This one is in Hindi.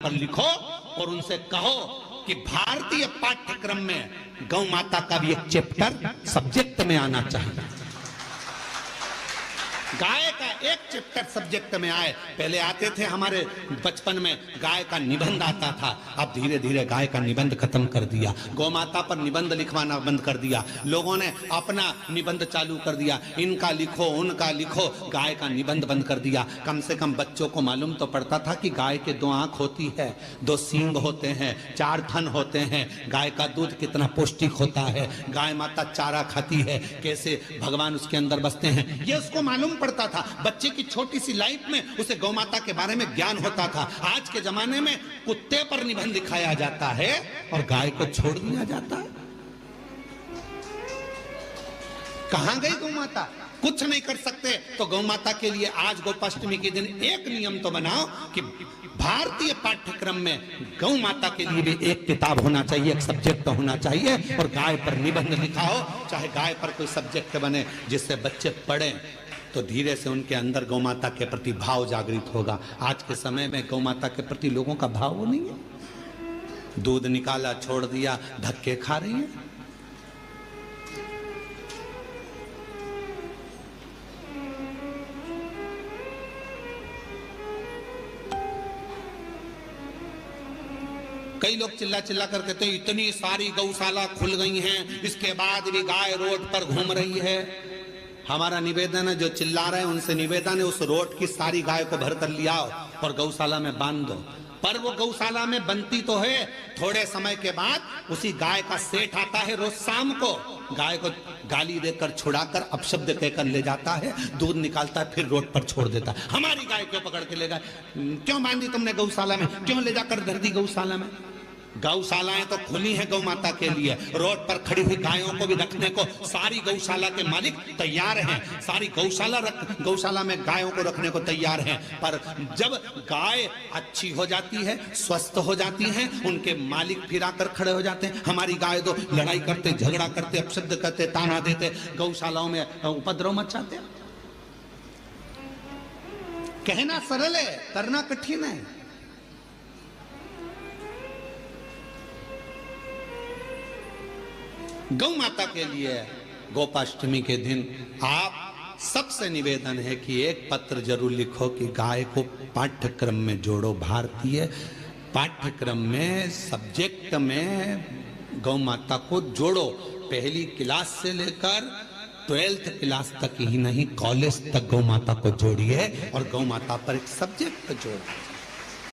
पर लिखो और उनसे कहो कि भारतीय पाठ्यक्रम में गौ माता का भी एक चैप्टर सब्जेक्ट में आना चाहिए। गाय का एक चैप्टर सब्जेक्ट में आए। पहले आते थे हमारे बचपन में गाय का निबंध आता था, अब धीरे धीरे गाय का निबंध खत्म कर दिया। गौ माता पर निबंध लिखवाना बंद कर दिया। लोगों ने अपना निबंध चालू कर दिया, इनका लिखो उनका लिखो, गाय का निबंध बंद कर दिया। कम से कम बच्चों को मालूम तो पड़ता था कि गाय के 2 आंख होती है, 2 सींग होते हैं, 4 थन होते हैं, गाय का दूध कितना पौष्टिक होता है, गाय माता चारा खाती है, कैसे भगवान उसके अंदर बसते हैं, ये उसको मालूम पड़ता था। बच्चे की छोटी सी लाइफ में उसे गौ माता के बारे में ज्ञान होता था। आज के जमाने में कुत्ते पर निबंध लिखाया जाता है और गाय को छोड़ दिया जाता है। कहां गई गौ माता? कुछ नहीं कर सकते। तो गौ माता के लिए आज गोपाष्टमी के दिन एक नियम तो बनाओ कि भारतीय पाठ्यक्रम में गौ माता के लिए भी एक किताब होना चाहिए, एक सब्जेक्ट होना चाहिए, और गाय पर निबंध लिखाओ। चाहे गाय पर कोई सब्जेक्ट बने जिससे बच्चे पढ़ें, तो धीरे से उनके अंदर गौ माता के प्रति भाव जागृत होगा। आज के समय में गौ माता के प्रति लोगों का भाव वो नहीं है। दूध निकाला छोड़ दिया, धक्के खा रही है। कई लोग चिल्ला चिल्ला कर कहते हैं इतनी सारी गौशाला खुल गई हैं, इसके बाद भी गाय रोड पर घूम रही है। हमारा निवेदन है, जो चिल्ला रहे हैं उनसे निवेदन है, उस रोड की सारी गाय को भर कर लिया और गौशाला में बांध दो। पर वो गौशाला में बनती तो है, थोड़े समय के बाद उसी गाय का सेठ आता है, रोज शाम को गाय को गाली देकर छुड़ाकर अपशब्द कहकर ले जाता है, दूध निकालता है, फिर रोड पर छोड़ देता है। हमारी गाय क्यों पकड़ के ले गए? क्यों बांधी तुमने गौशाला में? क्यों ले जाकर धर दी गौशाला में? गौशालाएं तो खुली हैं गौ माता के लिए। रोड पर खड़ी हुई गायों को भी रखने को सारी गौशाला के मालिक तैयार हैं, सारी गौशाला में गायों को रखने को तैयार हैं। पर जब गाय अच्छी हो जाती है, स्वस्थ हो जाती हैं, उनके मालिक फिर आकर खड़े हो जाते हैं। हमारी गाय तो लड़ाई करते, झगड़ा करते, अपशब्द करते, ताना देते, गौशालाओं में उपद्रव मचाते। कहना सरल है, करना कठिन है। गौ माता के लिए गोपाष्टमी के दिन आप सबसे निवेदन है कि एक पत्र जरूर लिखो कि गाय को पाठ्यक्रम में जोड़ो। भारतीय पाठ्यक्रम में सब्जेक्ट में गौ माता को जोड़ो। पहली क्लास से लेकर 12th क्लास तक ही नहीं, कॉलेज तक गौ माता को जोड़िए और गौ माता पर एक सब्जेक्ट जोड़िए।